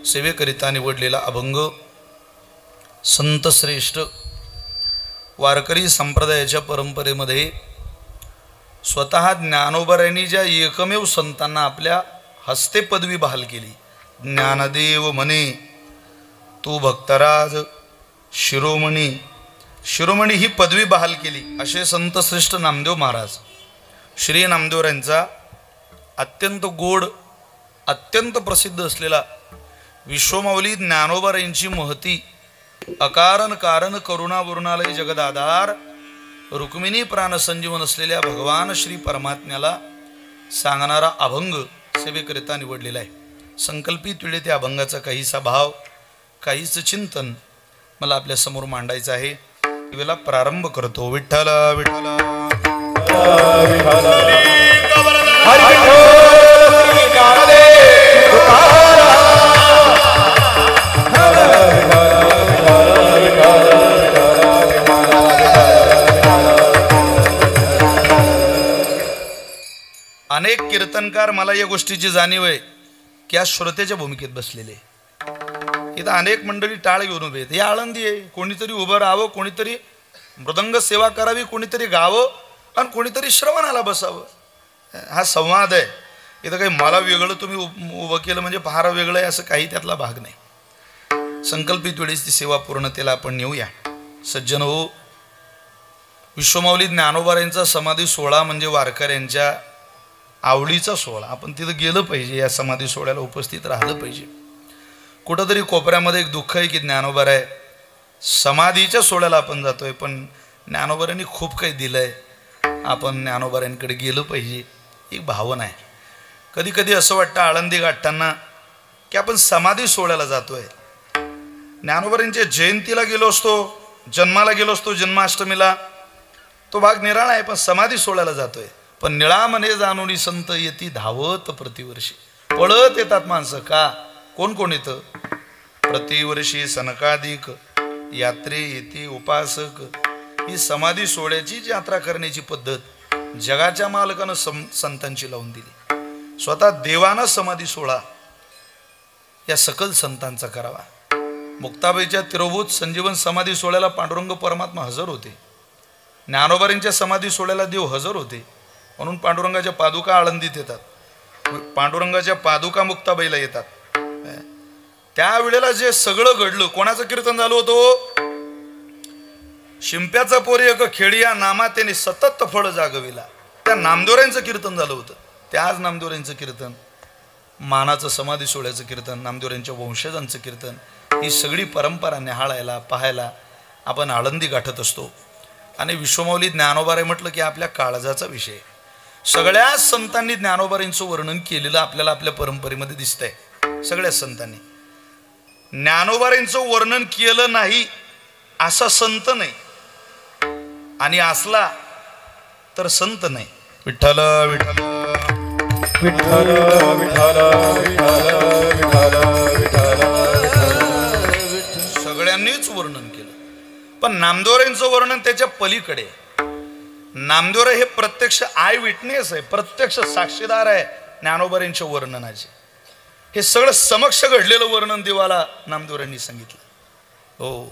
सेवेकरिता निवडलेला अभंग संतश्रेष्ठ वारकरी संप्रदायाच्या परंपरेमध्ये स्वतः ज्ञानोबरायांनी ज्या एकमेव संतांना आपल्या हस्ते पदवी बहाल केली, ज्ञानदेव म्हणे तू भक्तराज शिरोमणी, शिरोमणी ही पदवी बहाल केली असे संतश्रेष्ठ नामदेव महाराज. श्री नामदेवरायांचा अत्यंत गोड अत्यंत प्रसिद्ध असलेला विश्वमाऊली ज्ञानोबरायांची महती, अकारण कारण करुणावरुणालय जगदाधार रुक्मिणी प्राणसंजीवन असलेल्या भगवान श्री परमात्म्याला सांगणारा अभंग सेवेकरिता निवडलेला आहे. संकल्पित वेळे त्या अभंगाचा काहीसा भाव काहीच चिंतन मला आपल्या समोर मांडायचं आहे. वेळेला प्रारंभ करतो. विठ्ठल विठ्ठल अनेक कीर्तनकार मला या गोष्टीची जाणीव आहे की आज श्रोतेच्या भूमिकेत बसलेले. इथं अनेक मंडळी टाळ घेऊन उभे आहेत. हे आळंदी आहे. कोणीतरी उभं राहावं, कोणीतरी मृदंग सेवा करावी, कोणीतरी गावं आणि कोणीतरी श्रवणाला बसावं. हा संवाद आहे. इथं काही मला वेगळं तुम्ही उभं केलं म्हणजे फार वेगळं आहे असं काही त्यातला भाग नाही. संकल्पित वेळेस ती सेवा पूर्णतेला आपण नेऊया. सज्जन हो, विश्वमाऊली ज्ञानोबरायांचा समाधी सोहळा म्हणजे वारकऱ्यांच्या आवडीचा सोहळा. आपण तिथं गेलं पाहिजे, या समाधी सोहळ्याला उपस्थित राहिलं पाहिजे. कुठंतरी कोपऱ्यामध्ये एक दुःख आहे की ज्ञानोबराय समाधीच्या सोहळ्याला आपण जातोय, पण ज्ञानोबरायांनी खूप काही दिलंय, आपण ज्ञानोबरायांकडे गेलं पाहिजे एक भावना आहे. कधी कधी असं वाटतं आळंदी गाठताना की आपण समाधी सोहळ्याला जातोय. ज्ञानोबरायांच्या जयंतीला गेलो असतो, जन्माला गेलो असतो, जन्माष्टमीला, तो भाग निराळा आहे. पण समाधी सोहळ्याला जातोय. पण निळा मने जाणूनी संत येती धावत प्रतिवर्षी. पळत येतात माणसं. का? कोण कोण येतं? प्रतिवर्षी सनकाधिक यात्रे येते उपासक. ही समाधी सोहळ्याची यात्रा करण्याची पद्धत जगाच्या मालकानं संतांची लावून दिली. स्वतः देवानं समाधी सोहळा या सकल संतांचा करावा. मुक्ताबाईच्या तिरोभूत संजीवन समाधी सोहळ्याला पांडुरंग परमात्मा हजर होते. ज्ञानोबरांच्या समाधी सोहळ्याला देव हजर होते. म्हणून पांडुरंगाच्या पादुका आळंदीत येतात, पांडुरंगाच्या पादुका मुक्ताबाईला येतात. त्यावेळेला जे सगळं घडलं, कोणाचं कीर्तन झालं होतं? शिंप्याचा पोरी एक खेडिया नामा त्याने सतत फळ जागविला. त्या नामदेवरायांचं कीर्तन झालं होतं. त्याच नामदेवरायांचं कीर्तन, मानाचं समाधी सोहळ्याचं कीर्तन, नामदेवरायांच्या वंशजांचं कीर्तन, ही सगळी परंपरा निहाळायला पाहायला आपण आळंदी गाठत असतो. आणि विश्वमाऊली ज्ञानोबराय म्हटलं की आपल्या काळजाचा विषय. सगळ्याच संतांनी ज्ञानोबरायांचं वर्णन केलेलं आपल्याला आपल्या परंपरेमध्ये दिसतंय. सगळ्याच संतांनी ज्ञानोबरायांचं वर्णन केलं नाही असा संत नाही, आणि असला तर संत नाही. विठ्ठल विठ्ठल विठ्ठल विठ्ठल सगळ्यांनीच वर्णन केलं. पण नामदेवरायांचं वर्णन त्याच्या पलीकडे. नामदेवराय हे प्रत्यक्ष आय विटनेस आहे, प्रत्यक्ष साक्षीदार आहे ज्ञानोबरायांच्या वर्णनाचे. हे सगळं समक्ष घडलेलं वर्णन देवाला नामदेवरायांनी सांगितलं. हो,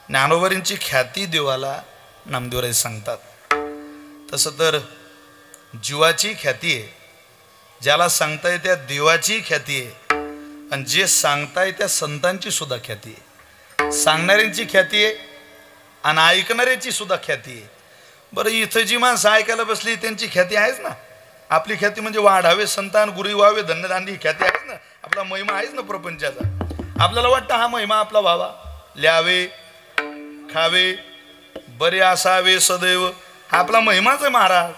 ज्ञानोबरायांची ख्याती देवाला नामदेवराय सांगतात. तसं तर जीवाची ख्याती आहे, ज्याला सांगताय त्या देवाची ख्याती आहे, आणि जे सांगताय त्या संतांची सुद्धा ख्याती आहे. सांगणाऱ्यांची ख्याती आहे आणि ऐकणाऱ्याची सुद्धा ख्याती आहे. बरं, इथं जी माणसं ऐकायला बसली त्यांची ख्याती आहेच ना. आपली ख्याती म्हणजे वाढावे संतान, गुरी व्हावे, धन्यदांडी, ही ख्याती आहेच ना. आपला महिमा आहेच ना प्रपंचाचा. आपल्याला वाटतं हा महिमा आपला व्हावा, ल्यावे खावे बरे असावे सदैव, हा आपला महिमाच आहे महाराज.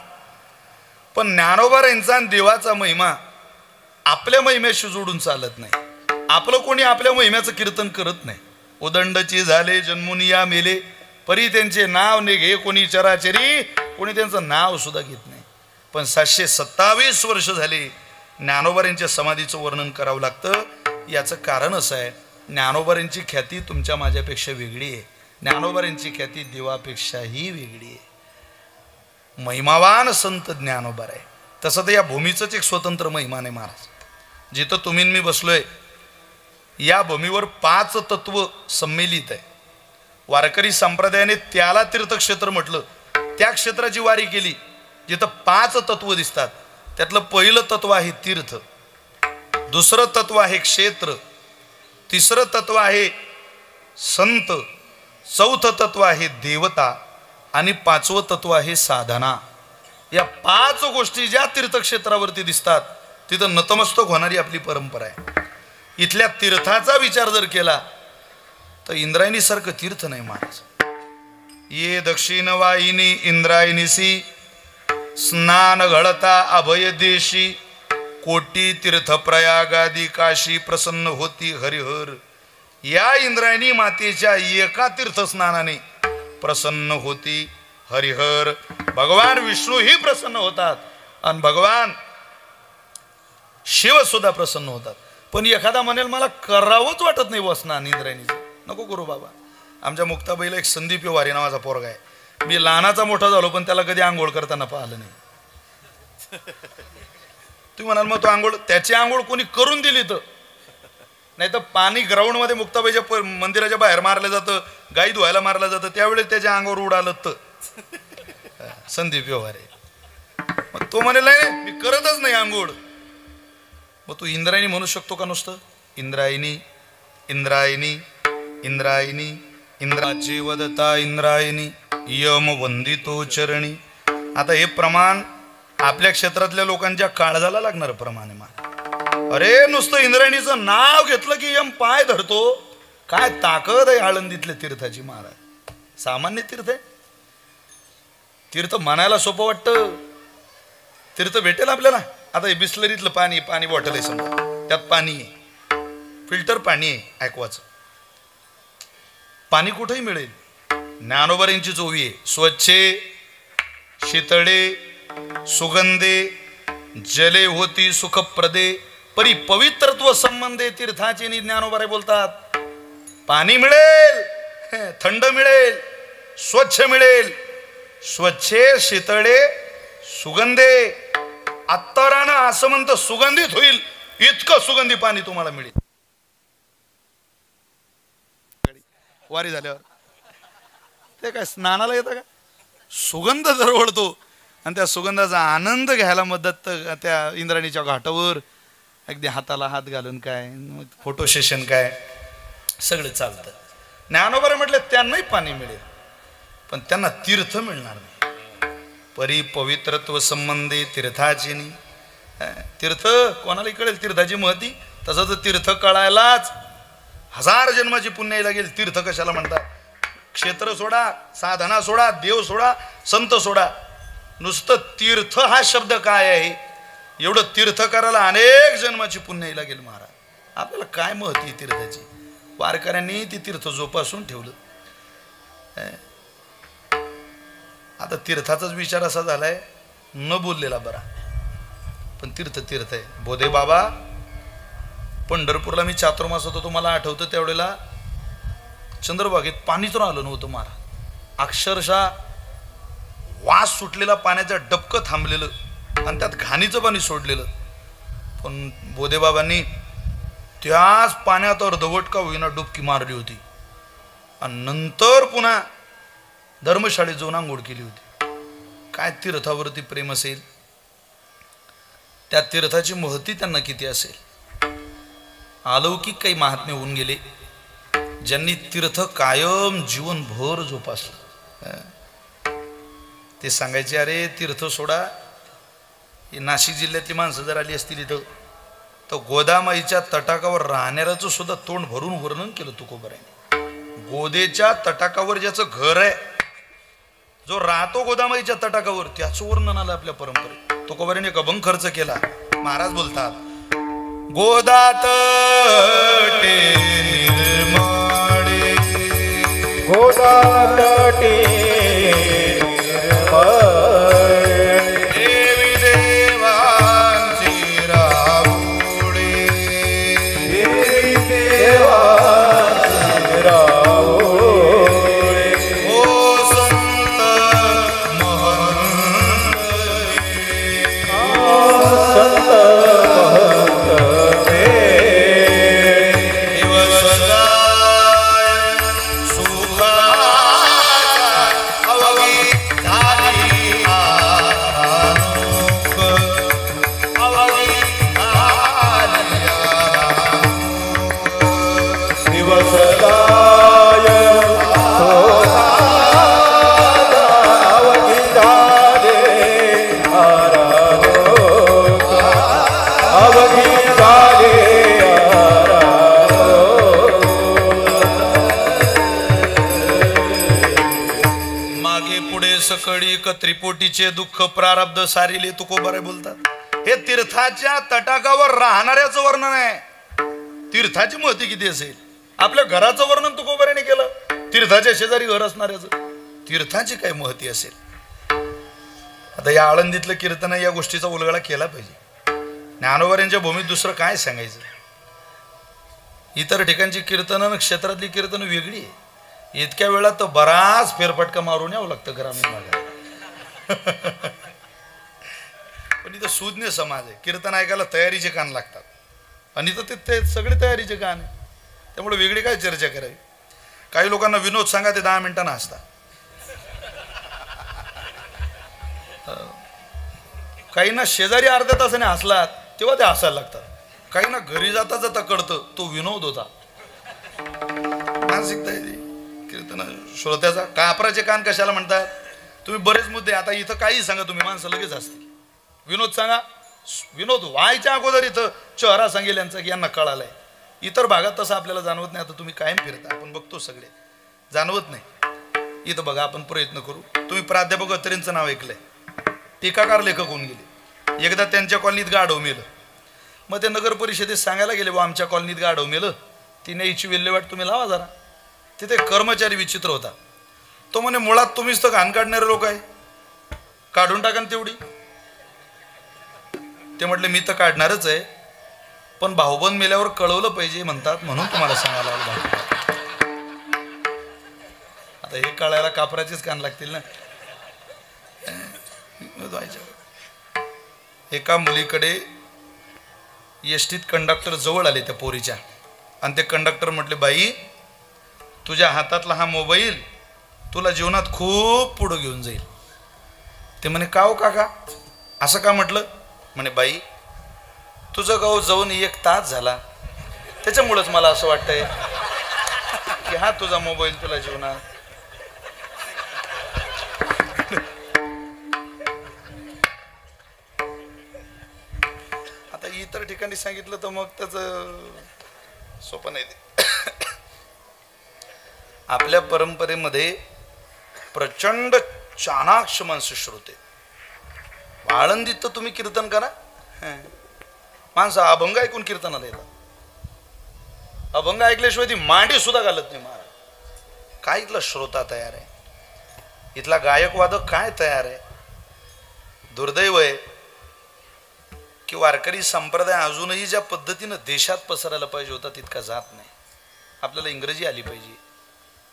पण ज्ञानोबरायांचा आणि देवाचा महिमा आपल्या महिम्याशी जोडून चालत नाही. आपलं कोणी आपल्या महिम्याचं कीर्तन करत नाही. उदंडची झाले जन्मुनी या मेले, परी त्यांचे नाव निघे कोणी चराचरी, कोणी त्यांचं नाव सुद्धा घेत नाही. पण 727 वर्ष झाले ज्ञानोबरायांच्या समाधीचं वर्णन करावं लागतं. याचं कारण असं आहे, ज्ञानोबरायांची ख्याती तुमच्या माझ्यापेक्षा वेगळी आहे. ज्ञानोबरायांची ख्याती देवापेक्षाही वेगळी आहे. महिमावान संत ज्ञानोबर आहे. तसं तर या भूमीचंच एक स्वतंत्र महिमा आहे महाराज. जिथं तुम्ही मी बसलोय या भूमीवर 5 तत्व संमेलित आहे. वारकरी संप्रदायाने त्याला तीर्थक्षेत्र म्हटलं. त्या क्षेत्राची वारी केली जिथं 5 तत्व दिसतात. त्यातलं पहिलं तत्व आहे तीर्थ, दुसरं तत्व आहे क्षेत्र, तिसरं तत्व आहे संत, चौथं तत्व आहे देवता आणि 5वं तत्व आहे साधना. या 5 गोष्टी ज्या तीर्थक्षेत्रावरती दिसतात तिथं नतमस्तक होणारी आपली परंपरा आहे. इथल्या तीर्थाचा विचार जर केला तर इंद्रायणी सारखं तीर्थ नाही महाराज. ये दक्षिण वाहिनी इंद्रायणीसी स्नान घडता अभय देशी कोटी तीर्थ प्रयागादी काशी प्रसन्न होती हरिहर. या इंद्रायणी मातेच्या एका तीर्थस्नानाने प्रसन्न होती हरिहर. भगवान विष्णू ही प्रसन्न होतात आणि भगवान शिव सुद्धा प्रसन्न होतात. पण एखादा म्हणेल मला करावंच वाटत नाही स्नान इंद्रायणीचं. नको करू बाबा. आमच्या मुक्ताबाईला एक संदीप वारी नावाचा पोरगा आहे. मी लहानाचा मोठा झालो पण त्याला कधी आंघोळ करताना पाहिलं नाही. तुम्ही म्हणाल मग तो आंघोळ, त्याची आंघोळ कोणी करून दिली तर नाही तर पाणी ग्राउंडमध्ये मुक्ताबाईच्या मंदिराच्या बाहेर मारलं जातं, गाई धुवायला मारलं जातं, त्यावेळेस त्याच्या अंगावर उडालं तर संदीप व्यवहारे. मग तो म्हणेल नाही मी करतच नाही आंघोळ. मग तू इंद्रायणी म्हणू शकतो का नुसतं? इंद्रायणी इंद्रायणी इंद्रायणी इंद्राची वदता इंद्रायणी यम वंदितो चरणी. आता हे प्रमाण आपल्या क्षेत्रातल्या लोकांच्या काळजाला लागणार प्रमाण आहे. अरे नुसतं इंद्रायणीचं नाव घेतलं की यम पाय धरतो. काय ताकद आहे आळंदीतल्या तीर्थाची महाराज. सामान्य तीर्थ आहे. तीर्थ म्हणायला सोपं वाटतं. तीर्थ भेटेल आपल्याला. आता हे बिस्लरीतलं पाणी, पाणी बॉटल आहे समजा, त्यात पाणी आहे, फिल्टर पाणी आहे ॲक्वाचं. पाणी कुठेही मिळेल. ज्ञानोबा चोवी आहे. स्वच्छे शीतळे सुगंधे जले होती सुखप्रदे परी पवित्रत्व संबंधे तीर्थाचे ज्ञानोबा बोलतात. पाणी मिळेल, थंड मिळेल, स्वच्छ मिळेल. स्वच्छे शीतळे सुगंधे. अत्तरानं असं म्हणतं सुगंधित होईल इतकं सुगंधी पाणी तुम्हाला मिळेल वारी झाल्यावर. ते काय स्नानाला येतं का? सुगंध दरवळतो आणि त्या सुगंधाचा आनंद घ्यायला मदत त्या इंद्रायणीच्या घाटावर अगदी हाताला हात घालून काय फोटो सेशन काय सगळं चालतं. ज्ञानोबा म्हटलं त्यांनाही पाणी मिळेल पण त्यांना तीर्थ मिळणार नाही. परी पवित्रत्व संबंधी तीर्थाची. तीर्थ कोणाला कळेल तीर्थाची महती? तसं तर तीर्थ कळायलाच 1000 जन्माची पुण्य लागेल. तीर्थ कशाला म्हणतात? क्षेत्र सोडा, साधना सोडा, देव सोडा, संत सोडा. नुसतं तीर्थ हा शब्द काय आहे एवढं तीर्थ करायला अनेक जन्माची पुण्य लागेल महाराज. आपल्याला काय महती तीर्थाची? वारकऱ्यांनी ती तीर्थ जोपासून ठेवलं. आता तीर्थाचाच विचार असा झालाय न बोललेला बरा. पण तीर्थ तीर्थ आहे. बोधे बाबा पंढरपूरला मी चातुर्मास होतो, तुम्हाला आठवतं त्यावेळेला चंद्रभागेत पाणीच राहिलं नव्हतं महाराज. अक्षरशः वास सुटलेला, पाण्याचं डबकं थांबलेलं आणि त्यात घाणीचं पाणी सोडलेलं. पण बोधेबाबांनी त्याच पाण्यात अर्धवट का होईना डुबकी मारली होती आणि नंतर पुन्हा धर्मशाळेत जाऊन आंघोळ केली होती. काय तीर्थावरती प्रेम असेल, त्या तीर्थाची महती त्यांना किती असेल. अलौकिक काही महात्मे होऊन गेले ज्यांनी तीर्थ कायम जीवनभर जोपासलं. ते सांगायचे अरे तीर्थ सोडा. ही नाशिक जिल्ह्यातली माणसं जर आली असतील इथं तर गोदामाईच्या तटाकावर राहणाऱ्याचं सुद्धा तोंड भरून वर्णन केलं तुकोबाराने. गोदेच्या तटाकावर ज्याचं घर आहे, जो राहतो गोदामाईच्या तटाकावर, त्याचं वर्णन आलं आपल्या परंपरेत. तुकोबाराने एक अभंग खर्च केला. महाराज बोलतात गोदात गोदात सकळी त्रिपोटीचे दुःख प्रारब्ध सारिले तुकोबारे बोलतात. हे तीर्थाच्या तटाकावर राहणाऱ्याचं वर्णन आहे. तीर्थाची महती किती असेल. आपल्या घराचं वर्णन तुकोबारेने केलं. तीर्थाच्या शेजारी घर असणाऱ्याचं तीर्थाची काय महती असेल. आता या आळंदीतलं कीर्तन या गोष्टीचा उलगडा केला पाहिजे. ज्ञानोबाऱ्यांच्या भूमीत दुसरं काय सांगायचं. इतर ठिकाणची कीर्तन क्षेत्रातली कीर्तन वेगळी आहे. इतक्या वेळात तर बराच फेरफटका मारून यावं लागतं ग्रामीण भागात. पण इथं सुज्ञ समाज आहे. कीर्तन ऐकायला तयारीचे कान लागतात आणि इथं ते सगळे तयारीचे कान आहे. त्यामुळे वेगळी काय चर्चा करावी. काही लोकांना विनोद सांगा ते 10 मिनिटांना हसतात. काहींना शेजारी अर्ध्या तासाने हसलात तेव्हा ते हसायला लागतात. काहींना घरी जाता जाता कळतं तो विनोद होता. मानसिकता आहे कीर्तन श्रोत्याचा. कापराचे कान कशाला म्हणतात. तुम्ही बरेच मुद्दे आता इथं काही सांगा तुम्ही माणसं लगेच असतील. विनोद सांगा. विनोद व्हायच्या अगोदर इथं चेहरा सांगेल यांचा की यांना कळालाय. इतर भागात तसं आपल्याला जाणवत नाही. आता तुम्ही कायम फिरता आपण बघतो सगळे जाणवत नाही. इथं बघा आपण प्रयत्न करू. तुम्ही प्राध्यापक अत्रेंचं नाव ऐकलंय. टीकाकार लेखक होऊन गेले. एकदा त्यांच्या कॉलनीत गाढव मेलं. मग ते नगर परिषदेत सांगायला गेले बा आमच्या कॉलनीत गाढव मेलं ती न्यायची विल्हेवाट तुम्ही लावा जरा. तिथे कर्मचारी विचित्र होता. तो म्हणे मुळात तुम्हीच तर घाण काढणारे लोक आहे काढून टाका तेवढी. ते म्हटले मी तर काढणारच आहे पण भाऊबंद मेल्यावर कळवलं पाहिजे म्हणतात म्हणून तुम्हाला सांगायला लागलं. आता हे कळायला कापराचेच कान लागतील ना. एका मुलीकडे एसटीत कंडक्टर जवळ आले त्या पोरीच्या आणि ते कंडक्टर म्हटले बाई तुझ्या हातातला हा मोबाईल तुला जीवनात खूप पुढं घेऊन जाईल. ते म्हणे का हो काका असं का म्हटलं. म्हणे बाई तुझं गाव जाऊन 1 तास झाला त्याच्यामुळेच मला असं वाटतंय की हा तुझा मोबाईल तुला जीवनात. आता इतर ठिकाणी सांगितलं तर मग त्याचं सोपं नाही. आपल्या परंपरेमध्ये प्रचंड चाणाक्ष माणसं श्रोते. आळंदीत तर तुम्ही कीर्तन करा माणसं अभंग ऐकून कीर्तनाला येतात. अभंग ऐकल्याशिवाय ती मांडी सुद्धा घालत नाही महाराज. काय इथला श्रोता तयार आहे. इथला गायक वादक काय तयार आहे. दुर्दैव आहे की वारकरी संप्रदाय अजूनही ज्या पद्धतीनं देशात पसरायला पाहिजे होता तितका जात नाही. आपल्याला इंग्रजी आली पाहिजे.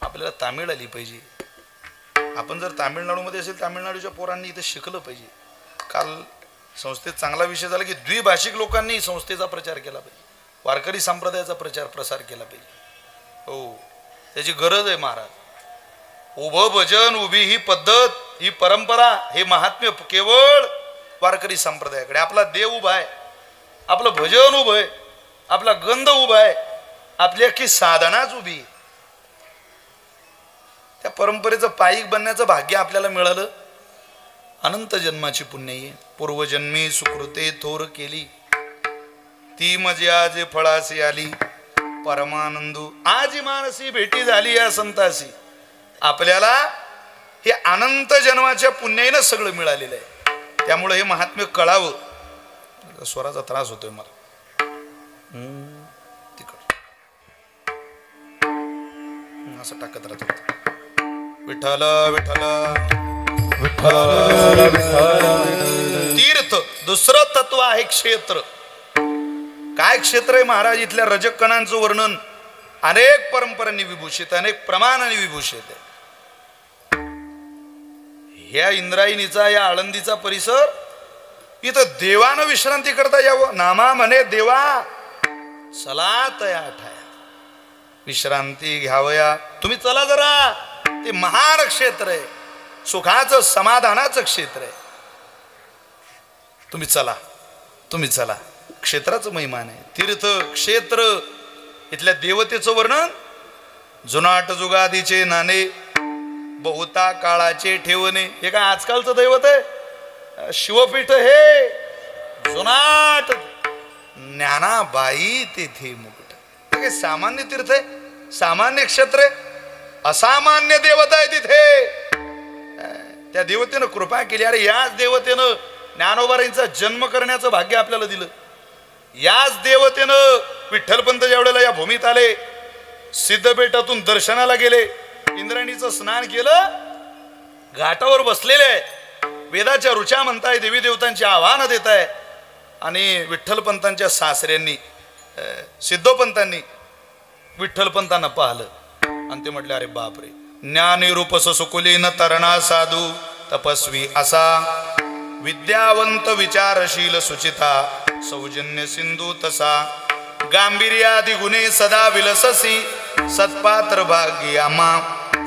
आपल्याला तामिळ आली पाहिजे. आपण जर तामिळनाडूमध्ये असेल तामिळनाडूच्या पोरांनी इथे शिकलं पाहिजे. काल संस्थेत चांगला विषय झाला की द्विभाषिक लोकांनी संस्थेचा प्रचार केला पाहिजे. वारकरी संप्रदायाचा प्रचार प्रसार केला पाहिजे. हो त्याची गरज आहे महाराज. उभं भजन उभी ही पद्धत ही परंपरा हे महात्म्य केवळ वारकरी संप्रदायाकडे. आपला देव उभा आहे. आपलं भजन उभं आहे. आपला गंध उभा आहे. आपली अख्खी साधनाच उभी. त्या परंपरेचं पायीक बनण्याचं भाग्य आपल्याला मिळालं. अनंत जन्माची पुण्य पूर्वजन्मी सुकृते थोर केली ती मजे आज फळासी आली परमानंदू आज मानसी भेटी झाली या संतासी. आपल्याला हे अनंत जन्माच्या पुण्याईनं सगळं मिळालेलं आहे. त्यामुळे हे महात्म्य कळावं. स्वराचा त्रास होतोय मला. असं टाकत राहतो. विठ्ठल विठ्ठल तीर्थ. दुसरं तत्व आहे क्षेत्र. काय क्षेत्र आहे महाराज. इथल्या रजक कणांचं वर्णन अनेक परंपरांनी विभूषित अनेक प्रमाणाने विभूषित आहे. ह्या इंद्रायणीचा या आळंदीचा परिसर इथं देवानं विश्रांती करता यावं. नामा म्हणे देवा चला तया ठाया विश्रांती घ्यावया. तुम्ही चला जरा. ते महान क्षेत्र आहे. सुखाचं समाधानाचं क्षेत्र आहे. तुम्ही चला. तुम्ही चला. क्षेत्राचं महिमान आहे. तीर्थ क्षेत्र इथल्या देवतेचं वर्णन जुनाट जुगादीचे नाणे बहुता काळाचे ठेवणे. हे काय आजकालचं दैवत आहे? शिवपीठ हे जुनाट. ज्ञानाबाई तेथे मुकुट. हे काय सामान्य तीर्थ आहे? सामान्य क्षेत्र आहे? असामान्य देवता आहे तिथे. त्या देवतेनं कृपा केली. अरे याच देवतेनं ज्ञानोबारांचा जन्म करण्याचं भाग्य आपल्याला दिलं. याच देवतेनं विठ्ठलपंत जेवढ्याला या भूमीत आले, सिद्धपेठातून दर्शनाला गेले, इंद्राणीचं स्नान केलं, घाटावर बसलेले वेदाच्या रुचा म्हणताय, देवी देवतांची आव्हानं देत आहे. आणि विठ्ठलपंतांच्या सासऱ्यांनी सिद्धोपंतांनी विठ्ठलपंतांना पाहिलं आणि ते म्हटले, अरे बापरे, ज्ञानिरूप सुकुलीन तरणा साधू तपस्वी असा, विद्यावंत विचारशील सुचिता, सौजन्य सिंधू तसा, गांभीर्यादी गुणे सदा विलससी, सत्पात्र भाग्य आमा,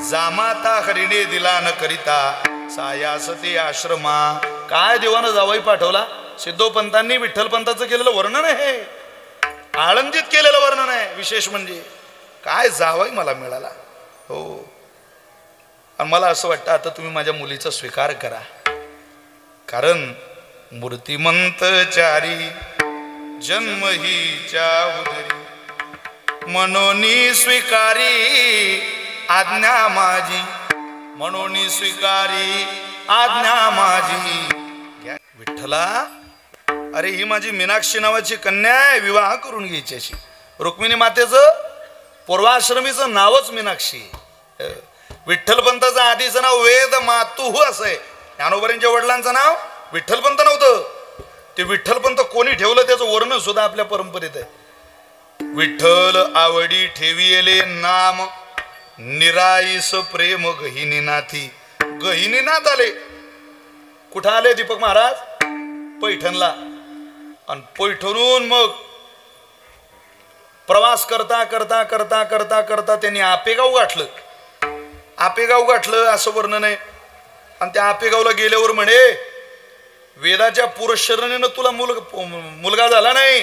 जामाता हरिणे दिला न करिता, सायासते आश्रमा. काय देवानं जावई पाठवला? सिद्धोपंतांनी विठ्ठलपंताचं केलेलं वर्णन आहे, आळंदीत केलेलं वर्णन आहे. विशेष म्हणजे काय जावई मला मिळाला. हो, आणि मला असं वाटतं आता तुम्ही माझ्या मुलीचा स्वीकार करा, कारण मूर्तिमंत चारी जन्म हिच्या उदरी, मनोनी स्वीकारी आज्ञा माझी, मनोनी स्वीकारी आज्ञा माझी. विठ्ठला, अरे ही माझी मीनाक्षी नावाची कन्या आहे, विवाह करून घ्यायची अशी. रुक्मिणी मातेचं पूर्वाश्रमीचं नावच मीनाक्षी. विठ्ठलपंताचं आधीचं नाव वेद मातुह असं आहे. ज्ञानोबांच्या वडिलांचं नाव विठ्ठलपंत नव्हतं. ते विठ्ठलपंत कोणी ठेवलं त्याचं वर्णन सुद्धा आपल्या परंपरेत आहे. विठ्ठल आवडी ठेविले नाम, निराईस प्रेम गहिनीनाथी. गहिनीनाथ आले. कुठं आले दीपक महाराज? पैठणला. आणि पैठणून मग प्रवास करता करता करता करता करता त्यांनी आपेगाव गाठलं. आपेगाव गाठलं असं वर्णन आहे. आणि त्या आपेगावला गेल्यावर म्हणे, वेदाच्या पुरश्चरणानं तुला मुलगा झाला नाही,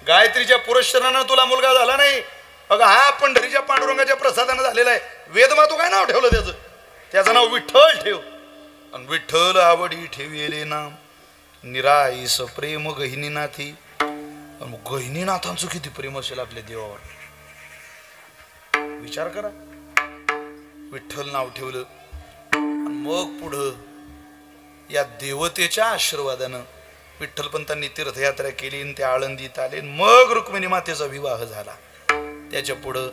गायत्रीच्या पुरश्चरणानं तुला मुलगा झाला नाही, बघा हा पंढरीच्या पांडुरंगाच्या प्रसादानं झालेला आहे. वेदमातू काय नाव ठेवलं त्याचं? त्याचं नाव विठ्ठल ठेव. आणि विठ्ठल आवडी ठेविले नाम, निराईस प्रेम गहिनीनाथी. गहिनीनाथांचं किती प्रेम असेल आपल्या देवावर, विचार करा. विठ्ठल नाव ठेवलं. मग पुढं या देवतेच्या आशीर्वादानं विठ्ठलपंतांनी तीर्थयात्रा केली, आणि त्या आळंदीत आले. मग रुक्मिणी मातेचा विवाह झाला. त्याच्या पुढं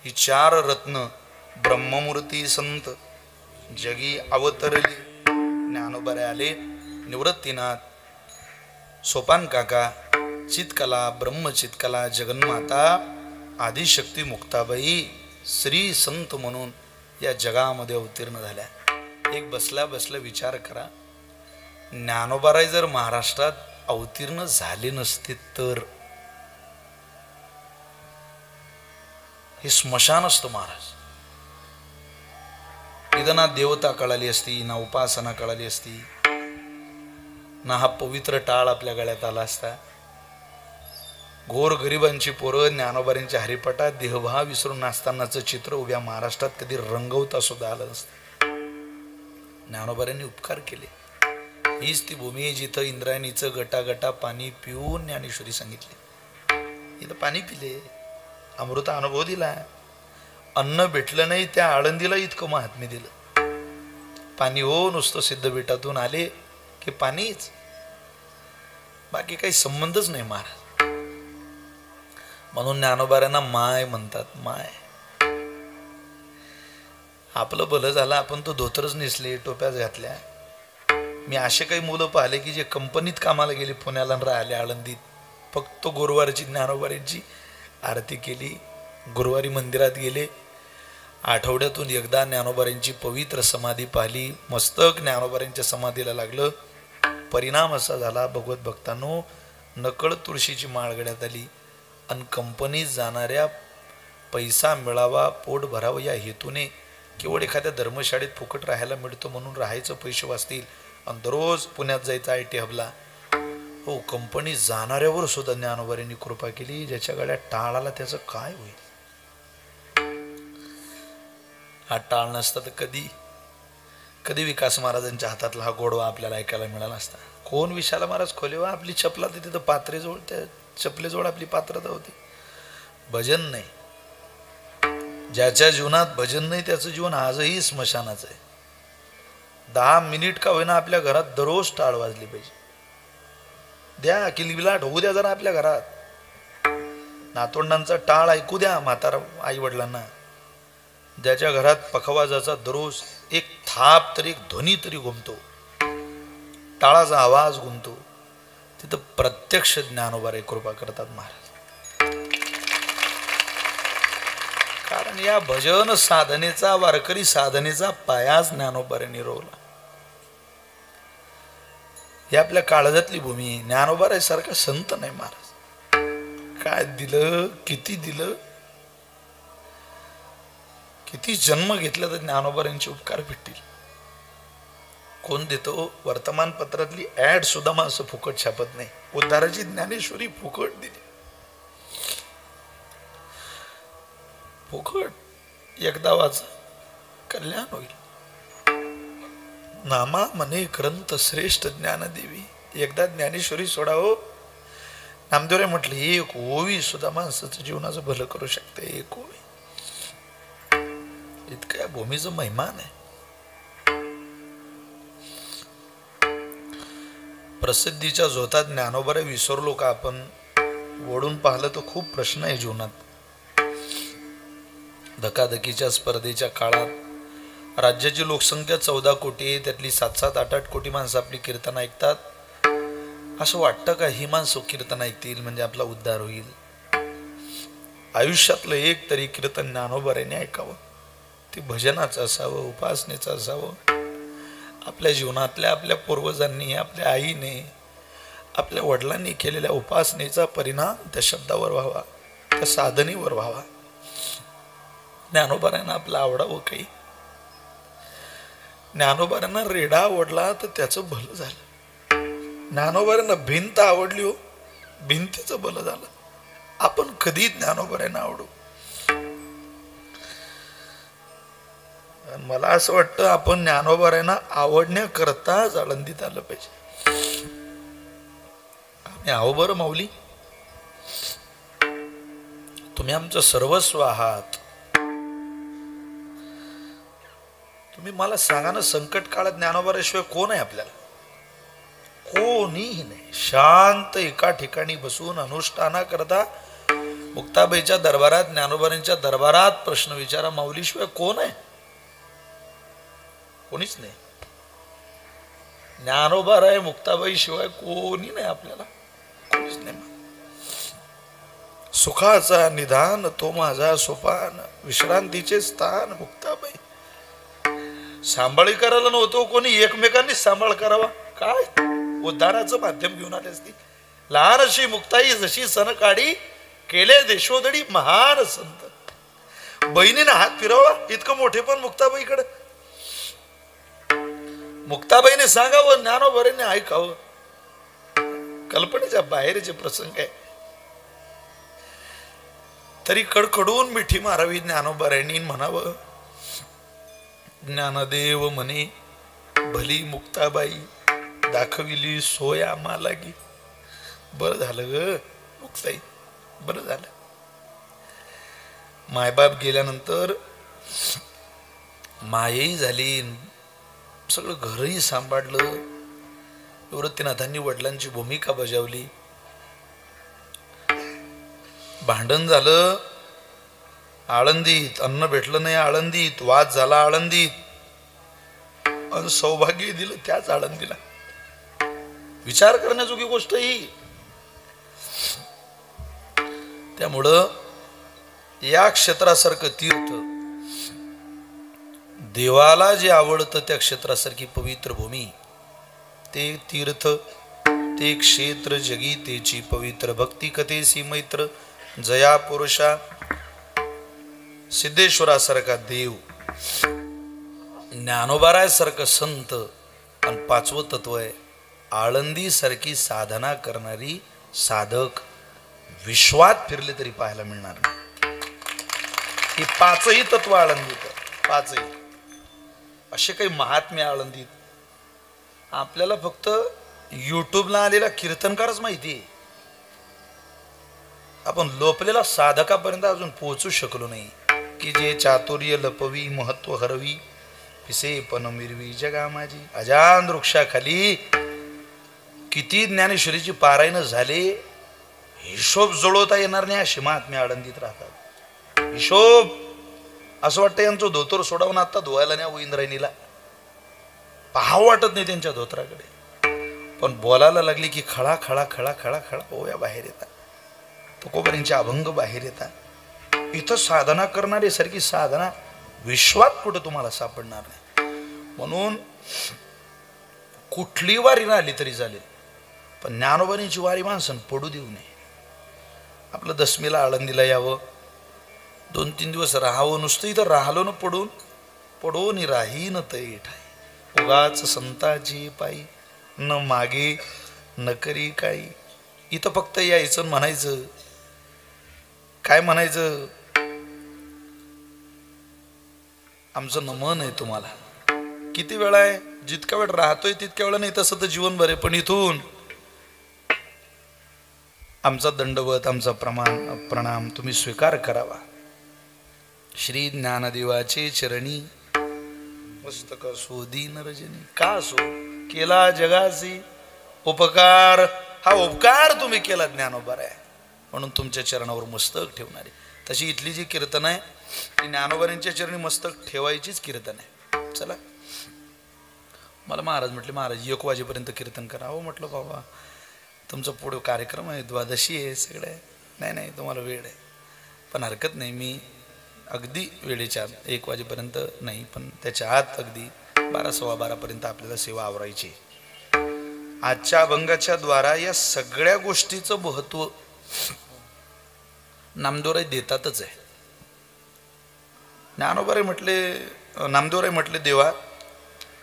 ही 4 रत्न ब्रह्ममूर्ती संत जगी अवतरली. ज्ञानोबा आले, निवृत्तीनाथ, सोपान काका, चितकला, ब्रह्मचितकला, जगन्माता, आदिशक्ती मुक्ताबाई श्री संत म्हणून या जगामध्ये अवतीर्ण झाल्या. एक बसला बसला विचार करा, ज्ञानोबाराय जर महाराष्ट्रात अवतीर्ण झाले नसते तर हे स्मशान असतं महाराज. इथं ना देवता कळाली असती, ना उपासना कळाली असती, ना हा पवित्र टाळ आपल्या गळ्यात आला असता. घोर गरिबांची पोरं ज्ञानोबारांच्या हरिपटात देहभाव विसरून नाचतानाचं चित्र उभ्या महाराष्ट्रात कधी रंगवता सुद्धा आलं नसतं. ज्ञानोबारांनी उपकार केले. हीच ती भूमी जिथं इंद्रायणीचं गटागटा पाणी पिऊन ज्ञानेश्वरी सांगितले. इथं पाणी पिले, अमृत अनुभव दिला. अन्न भेटलं नाही, त्या आळंदीला इतकं महात्म्य दिलं. पाणी हो, नुसतं सिद्धपेठातून आले की पाणीच, बाकी काही संबंधच नाही महाराज. म्हणून ज्ञानोबारांना माय म्हणतात. माय, आपलं भलं झालं, आपण तो धोतरच नेसले, टोप्याच घातल्या. मी असे काही मुलं पाहिले की जे कंपनीत कामाला गेले, पुण्याला राहिले आळंदीत, फक्त गुरुवारची ज्ञानोबारांची आरती केली, गुरुवारी मंदिरात गेले, आठवड्यातून एकदा ज्ञानोबारांची पवित्र समाधी पाहिली, मस्तक ज्ञानोबारांच्या समाधीला लागलं. परिणाम असा झाला भगवत भक्तांनो, नकळत तुळशीची माळ गळ्यात आली. आणि कंपनीत जाणाऱ्या पैसा मिळावा, पोट भरावं या हेतूने केवळ एखाद्या धर्मशाळेत फुकट राहायला मिळतो म्हणून राहायचं पैसे वाचतील आणि दररोज पुण्यात जायचं IT हबला. हो, कंपनीत जाणाऱ्यावर सुद्धा ज्ञानोबारांनी कृपा केली. ज्याच्या गळ्यात टाळ आला त्याचं काय होईल? हा टाळ नसता तर कधी कधी विकास महाराजांच्या हातातला हा गोडवा आपल्याला ऐकायला मिळाला असता. कोण विशाला महाराज खोलेवा आपली चपला तर तिथं पात्रेजवळ, त्या चपलेजवळ आपली पात्रता होती. भजन नाही, ज्याच्या जीवनात भजन नाही त्याचं जीवन आजही स्मशानाचं आहे. 10 मिनिट का होईना आपल्या घरात दररोज टाळ वाजली पाहिजे. द्या किलबिलाट होऊ द्या जरा आपल्या घरात. नातवंडांचा टाळ ऐकू द्या म्हातारा आई वडिलांना. ज्याच्या घरात पखवाजाचा दररोज एक थाप तरी, एक ध्वनी तरी घुमतो, टाळाचा आवाज घुमतो, तिथं प्रत्यक्ष ज्ञानोबा कृपा करतात महाराज. कारण या भजन साधनेचा, वारकरी साधनेचा पायाच ज्ञानोबाने रोवला. ही आपल्या काळजातली भूमी आहे. ज्ञानोबा सारखा संत नाही महाराज. काय दिलं, किती दिलं, किती जन्म घेतला तर ज्ञानोबांचे उपकार भेटतील. कोण देतो? वर्तमानपत्रातली ऍड सुद्धा माणसं फुकट छापत नाही. उद्धाराची ज्ञानेश्वरी फुकट दिली, फुकट. एकदा वाचा कल्याण होईल. नामा मने ग्रंथ श्रेष्ठ ज्ञानदेवी. एकदा ज्ञानेश्वरी सोडावं. नामदेवरे म्हटलं एक ओवी सुद्धा माणसाचं जीवनाचं भलं करू शकते. एक ओवी, इतक्या भूमीचं महिमान आहे. प्रसिद्धीच्या जोतात ज्ञानोबा विसरलो का आपण? वळून पाहिलं तर खूप प्रश्न आहे जीवनात. धकाधकीच्या स्पर्धेच्या काळात राज्याची लोकसंख्या 14 कोटी आहे, त्यातली 7-7, 8-8 कोटी माणसं आपली कीर्तन ऐकतात. असं वाटतं का ही माणसं कीर्तन ऐकतील म्हणजे आपला उद्धार होईल? आयुष्यातलं एक तरी कीर्तन ज्ञानोबाने ऐकावं. ते भजनाचं असावं, उपासनेचं असावं. आपल्या जीवनातल्या आपल्या पूर्वजांनी, आपल्या आईने, आपल्या वडिलांनी केलेल्या उपासनेचा परिणाम त्या शब्दावर व्हावा, त्या साधनेवर व्हावा. ज्ञानोबांना आपलं आवडावं काही. ज्ञानोबांना रेडा आवडला तर त्याचं भलं झालं. ज्ञानोबांना भिंत आवडली हो, भिंतीचं भलं झालं. आपण कधी ज्ञानोबांना आवडू? मला असं वाटतं आपण ज्ञानोबांना आवडण्याकरताच आळंदीत आलं पाहिजे. आम्ही आहो बरं माऊली, तुम्ही आमचं सर्वस्व आहात. तुम्ही मला सांगा ना, संकट काळात ज्ञानोबाशिवाय कोण आहे आपल्याला? कोणीही नाही. शांत एका ठिकाणी बसून अनुष्ठाना करता मुक्ताबाईच्या दरबारात, ज्ञानोबांच्या दरबारात प्रश्न विचारा. माऊलीशिवाय कोण आहे? कोणीच नाही. ज्ञानोबा आहे, मुक्ताबाई शिवाय कोणी नाही आपल्याला, कोणीच नाही. सुखाचा निधान तो माझा सोपान, विश्रांतीचे स्थान मुक्ताबाई. सांभाळी करायला नव्हतो कोणी, एकमेकांनी सांभाळ करावा. काय उद्धाराचं माध्यम घेऊन आले असती. लहान अशी मुक्ताई जशी सन काढी, केले देशोदडी महान संत. बहिणीने हात फिरवा इतकं मोठे पण मुक्ताबाईकडे. मुक्ताबाईने सांगावं, ज्ञानोबाने ऐकावं. कल्पनेच्या बाहेरचे प्रसंग आहे. तरी कडकडून मिठी मारावी ज्ञानोबांनी. म्हणावं, ज्ञानदेव म्हणे भली मुक्ताबाई, दाखविली सोय आम्हाला की. बरं झालं ग मुक्ताई, बरं झालं. मायबाप गेल्यानंतर मायही झाली, सगळं घरही सांभाळलं. निवृत्तीनाथांनी वडिलांची भूमिका बजावली. भांडण झालं आळंदीत, अन्न भेटलं नाही आळंदीत, वाद झाला आळंदीत, आणि सौभाग्य दिलं त्याच आळंदीला. विचार करण्याजोगी गोष्ट ही. त्यामुळं या क्षेत्रासारखं तीर्थ, देवाला जे आवडतं त्या क्षेत्रासारखी पवित्र भूमी, ते तीर्थ, ते क्षेत्र जगी तेची पवित्र. भक्ती कथेसी मैत्र, जया पुरुषा, सिद्धेश्वरासारखा देव, ज्ञानोबारायासारखं संत, आणि 5वं तत्व आहे आळंदी सारखी साधना करणारी साधक. विश्वात फिरले तरी पाहायला मिळणार नाही. ही 5ही तत्व आळंदीत. पाचही असे काही महात्म्य आळंदीत. आपल्याला फक्त युट्यूबला आलेला कीर्तनकारच माहिती आहे. आपण लोपलेला साधकापर्यंत अजून पोहोचू शकलो नाही. की जे चातुर्य लपवी महत्व हरवी पिसे पण मिरवी जगा माझी. अजान वृक्षाखाली किती ज्ञानेश्वरीची पारायण झाले हिशोब जुळवता येणार नाही अशी महात्म्य आळंदीत राहतात. हिशोब असं वाटतं यांचं धोतर सोडावून आता धुवायला न्या इंद्रायणीला. पाहावं वाटत नाही त्यांच्या धोत्राकडे. पण बोलायला लागली की खळा खळा खळा खळा खळा ओव्या बाहेर येतात. तुकोबांचे अभंग बाहेर येतात. इथं साधना करणारी सारखी साधना विश्वात कुठं तुम्हाला सापडणार नाही. म्हणून कुठली वारी राहिली तरी चालेल पण ज्ञानोबांची वारी माणसानं पडू देऊ नये. आपलं दशमीला आळंदीला यावं, 2-3 दिवस राहावं. नुसतं इथं राहिलो न पडून राहीन तै ठाई. उगाच संताची पायी न मागे न करी काही. इथं फक्त यायचं म्हणायचं. काय म्हणायचं? आमचं नमन आहे तुम्हाला. किती वेळा आहे? जितका वेळ राहतोय तितक्या वेळा नाही. तसं तर जीवनभर आहे. पण इथून आमचा दंडवत आमचा प्रणाम तुम्ही स्वीकार करावा. श्री ज्ञानदेवाचे चरणी मस्तक असो दीन रजनी. का असो केला जगासी उपकार. हा उपकार तुम्ही केला ज्ञानोबा आहे म्हणून तुमच्या चरणावर मस्तक ठेवणारी. तशी इथली जी कीर्तन आहे ती ज्ञानोबांच्या चरणी मस्तक ठेवायचीच कीर्तन आहे. चला मला महाराज म्हटले महाराज 1 वाजेपर्यंत कीर्तन करा. हो म्हटलं बाबा तुमचा पुढे कार्यक्रम आहे, द्वादशी आहे, सगळं आहे. नाही तुम्हाला वेळ आहे. पण हरकत नाही. मी अगदी वेळेच्या 1 वाजेपर्यंत नाही पण त्याच्या आत अगदी 12-12:15 आपल्याला सेवा आवरायची. आजच्या अभंगाच्या द्वारा या सगळ्या गोष्टीचं महत्व नामदेवराय देतातच आहे. ज्ञानोबाराय म्हटले नामदेवराय म्हटले देवा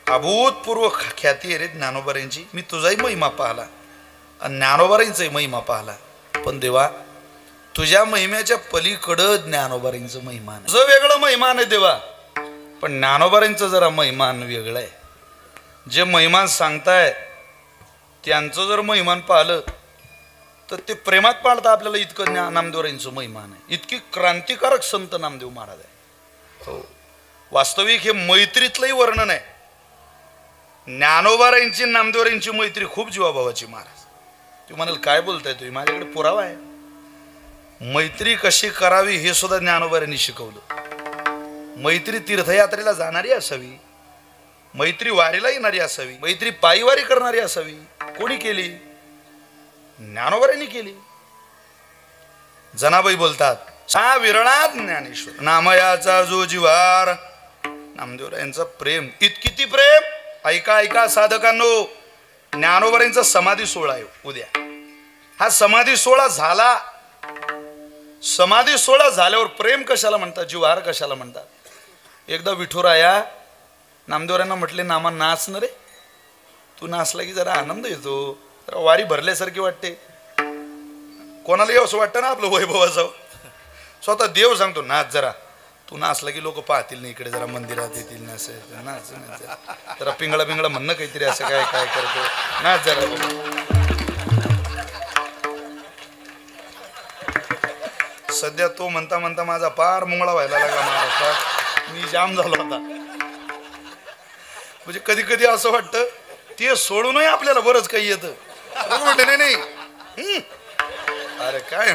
अभूतपूर्व ख्याती आहे रे ज्ञानोबारायांची. मी तुझाही महिमा पाहला आणि ज्ञानोबारायांचाही महिमा पाहला. पण देवा तुझ्या महिम्याच्या पलीकडं ज्ञानोबारायांचं महिमान आहे. वेगळं महिमान आहे देवा. पण ज्ञानोबारायांचं जरा महिमान वेगळं आहे. जे महिमान सांगताय त्यांचं जर महिमान पाहिलं तर ते प्रेमात पाळता आपल्याला. इतकं नामदेवरायांचं महिमान आहे. इतकी क्रांतिकारक संत नामदेव महाराज आहे. हो वास्तविक हे मैत्रीतलंही वर्णन आहे. ज्ञानोबारायांची नामदेवरायांची मैत्री खूप जीवाभावाची. महाराज तू म्हणाल काय बोलताय तुम्ही? माझ्याकडे पुरावा आहे. मैत्री कशी करावी हे सुद्धा ज्ञानोबारायांनी शिकवलं. मैत्री तीर्थयात्रेला जाणारी असावी, मैत्री वारीला येणारी असावी, मैत्री पायीवारी करणारी असावी. कोणी केली? ज्ञानोबारायांनी केली. जनाबाई बोलतात सा विरणात ज्ञानेश्वर नामयाचा जो जिवार. नामदेवरायांचं प्रेम किती प्रेम. ऐका साधकांनो. ज्ञानोबारायांचा समाधी सोहळा आहे उद्या. हा समाधी सोहळा झाला. समाधी सोहळा झाल्यावर प्रेम कशाला म्हणतात, जिव्हार कशाला म्हणतात? एकदा विठुराया नामदेवरायांना म्हटले नामा नाच न रे. तू नाचला की जरा आनंद येतो, जरा वारी भरल्यासारखी वाटते. कोणालाही असं वाटतं ना आपलं वैभवाचं. स्वतः देव सांगतो नाच जरा. तू नाचला की लोक पाहतील नाही इकडे, जरा मंदिरात येतील ना. असं नाच जरा पिंगळा म्हणणं काहीतरी असं काय करतो. नाच जरा. सध्या तो म्हणता माझा पार मुंगळा व्हायला लागला महाराष्ट्रात. मी जाम झालो आता. म्हणजे कधी असं वाटतं ते सोडूनही आपल्याला बरंच काही येतं. नाही अरे काय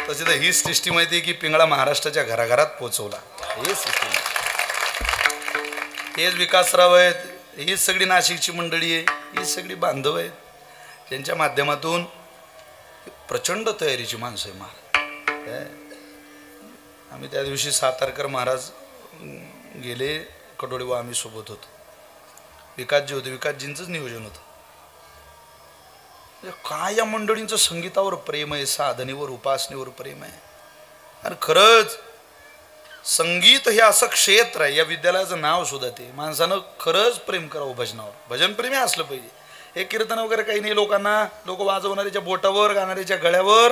तशी तर हीच सिस्टीम माहिती आहे की पिंगळा महाराष्ट्राच्या घराघरात पोहोचवला. हे सिस्टीम. हेच विकासराव आहेत, हीच सगळी नाशिकची मंडळी आहे, हीच सगळी बांधव आहेत. त्यांच्या माध्यमातून प्रचंड तयारीची माणसं आहे महाराज. आम्ही त्या दिवशी सातारकर महाराज गेले कडोळी व आम्ही सोबत होतो. विकासजी होते, विकासजींचंच नियोजन होतं. काय या मंडळींचं संगीतावर प्रेम आहे, साधनेवर उपासनेवर प्रेम आहे. आणि खरंच संगीत हे असं क्षेत्र आहे, या विद्यालयाचं नाव सुद्धा ते. माणसानं खरंच प्रेम करावं भजनावर. भजन प्रेमी असलं पाहिजे. हे कीर्तन वगैरे काही नाही. लोक वाजवणाऱ्याच्या बोटावर, गाणाऱ्याच्या गळ्यावर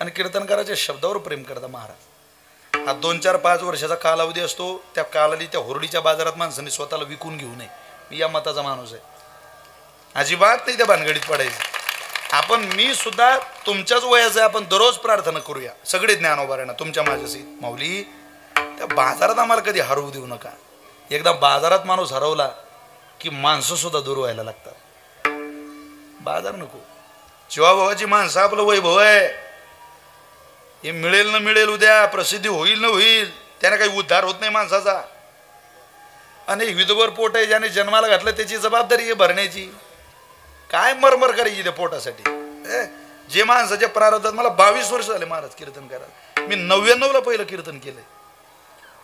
आणि कीर्तनकाराच्या शब्दावर प्रेम करता महाराज. हा 2-4-5 वर्षाचा कालावधी असतो. त्या कालावधी त्या होरडीच्या बाजारात माणसांनी स्वतःला विकून घेऊ नये. मी या मताचा माणूस आहे. अजिबात नाही त्या भानगडीत पडायचं. आपण मी सुद्धा तुमच्याच वयाचं आहे. आपण दररोज प्रार्थना करूया सगळे ज्ञानोबाऱ्यांना तुमच्या माझ्याशी. माऊली त्या बाजारात आम्हाला कधी हरवू देऊ नका. एकदा बाजारात माणूस हरवला की माणसं सुद्धा दूर व्हायला लागतात. बाजार नको. शिवाभावाची माणसं आपलं वैभव आहे. हे मिळेल न मिळेल, उद्या प्रसिद्धी होईल न होईल, त्याने काही उद्धार होत नाही माणसाचा. आणि विधवर पोट आहे ज्याने जन्माला घातलं त्याची जबाबदारी आहे भरण्याची. काय मरमर करायची त्या पोटासाठी. जे माणसाच्या प्रारब्धात. मला 22 वर्ष झाले महाराज कीर्तन करायला. मी 99ला पहिलं कीर्तन केलंय.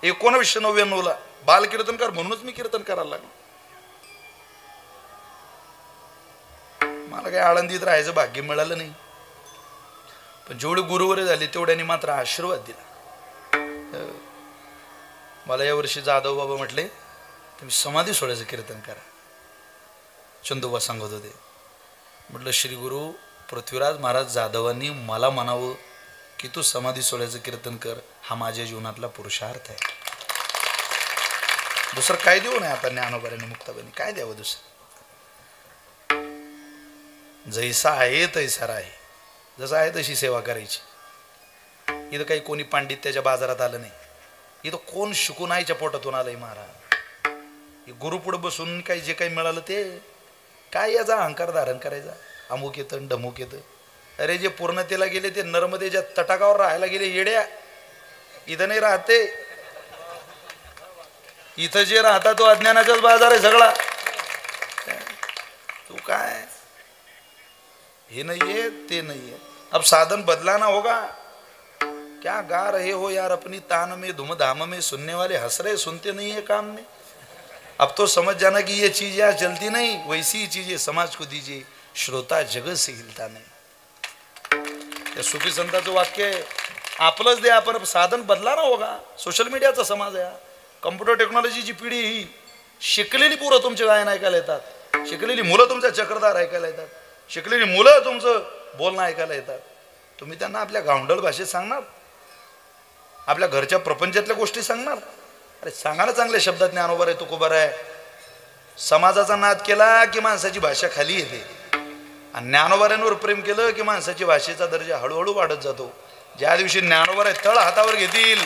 1999ला बाल कीर्तनकार म्हणूनच मी कीर्तन करायला लागलो. मला काही आळंदीत राहायचं भाग्य मिळालं नाही. पण जेवढे गुरुवारे झाले तेवढ्यांनी मात्र आशीर्वाद दिला. मला यावर्षी जाधव बाबा म्हटले तुम्ही समाधी सोहळ्याचं कीर्तन करा. चंदोबा सांगत होते. म्हटलं श्री गुरु पृथ्वीराज महाराज जाधवांनी मला म्हणावं की तू समाधी सोहळ्याचं कीर्तन कर, हा माझ्या जीवनातला पुरुषार्थ आहे. दुसरं काय देऊ नये आता ज्ञानोबाऱ्यांनी मुक्ताबाईंनी काय द्यावं दुसरं. जैसा आहे तैसा आहे. जसं आहे तशी सेवा करायची. इथं काही कोणी पांडित्याच्या बाजारात आलं नाही. इथं कोण शिकून आईच्या पोटातून आलंय महाराज. गुरुपुढं बसून काही जे काही मिळालं ते काय याचा अहंकार धारण करायचा. अमुक येतं ढमुक येतं. अरे जे पूर्णतेला गेले ते नर्मदेच्या तटाकावर राहायला गेले येड्या. इथं नाही राहते. इथं जे राहता तो अज्ञानाचाच बाजार आहे सगळा. तू काय हे नाहीये ते नाहीये. अब साधन बदला ना होगा. क्या गा रहे हो यार अपनी तान में धूमधाम में, सुनने वाले हंस रहे सुनते नहीं है काम में. अब तो समझ जाना कि ये चीज यार चलती नहीं, वैसी ही चीजें समाज को दीजिए, श्रोता जगत से हिलता नहीं. या सुफी संतांचं वाक्य आहे. आपलंच दे आपण साधन बदला ना होगा. सोशल मीडियाचा समाज आहे. कम्प्युटर टेक्नॉलॉजीची पिढी ही शिकलेली पोरं तुमचे गायन ऐकायला येतात. शिकलेली मुलं तुमचा चक्रधार ऐकायला येतात. शिकलेली मुलं तुमचं बोलणं ऐकायला येतात. तुम्ही त्यांना आपल्या गावंढळ भाषेत सांगणार, आपल्या घरच्या प्रपंचातल्या गोष्टी सांगणार. अरे सांगा ना चांगल्या शब्दात ज्ञानोबा आहे तुकोबार आहे. समाजाचा नाद केला की माणसाची भाषा खाली येते. आणि ज्ञानोबाऱ्यांवर प्रेम केलं की माणसाची भाषेचा दर्जा हळूहळू वाढत जातो. ज्या दिवशी ज्ञानोबा तळ हातावर घेतील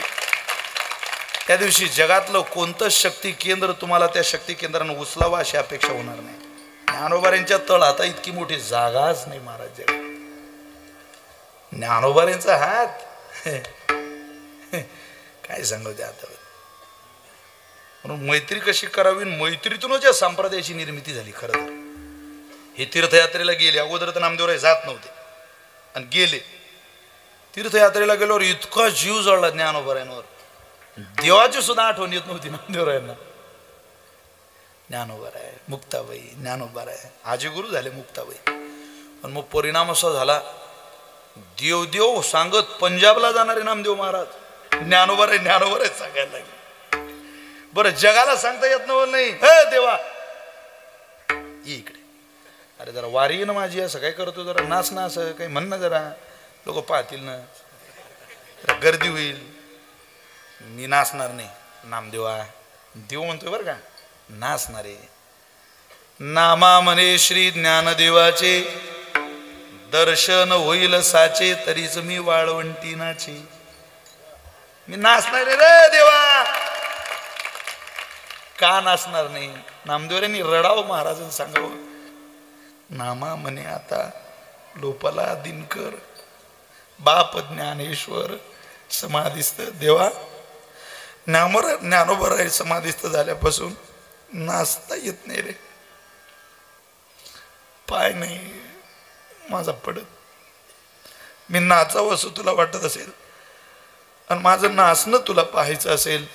त्या दिवशी जगातलं कोणतंच शक्ती केंद्र तुम्हाला त्या शक्ती केंद्रानं उचलावं अशी अपेक्षा होणार नाही. ज्ञानोबाऱ्यांच्या तळ हाता इतकी मोठी जागाच नाही महाराज. ज्ञानोबाऱ्यांचा हात काय सांगू द्या आता. म्हणून मैत्री कशी करावी. मैत्रीतूनच या संप्रदायाची निर्मिती झाली. खरं तर हे तीर्थयात्रेला गेले. अगोदर तर नामदेवराय जात नव्हते आणि गेले. तीर्थयात्रेला गेल्यावर इतका जीव जळला ज्ञानोबाऱ्यांवर. देवाची सुद्धा आठवण येत नव्हती नामदेवरायांना. ज्ञानोबाराय मुक्ताबाई ज्ञानोबाराय आजी गुरु झाले मुक्ताबाई. पण मग परिणाम असा झाला देव देव सांगत पंजाबला जाणारे नामदेव महाराज ज्ञानोबाराय ज्ञानोबाराय सांगायला लागले. बरं जगाला सांगता येत नाही. हे देवा ये इकडे. अरे जरा वारी ना माझी असं काय करतो. जरा नाच ना असं काही म्हण ना. जरा लोक पाहतील ना. गर्दी होईल. मी नाचणार नाही. नामदेवा देव म्हणतोय बरं का. नाचणारे नामा म्हणे श्री ज्ञानदेवाचे, दर्शन होईल साचे तरीच मी वाळवंटी नाचे. मी नाचणार रे देवा. का नाचणार नाही. नामदेवांनी रडावं महाराजांनी सांगावं. नामा म्हणे आता लोपाला दिनकर बाप ज्ञानेश्वर समाधिस्थ. देवा ज्ञानोबा समाधिस्थ झाल्यापासून नाचता येत नाही रे. पाय नाही माझा पडत. मी नाचावं असं तुला वाटत असेल आणि माझं नाचणं तुला पाहायचं असेल,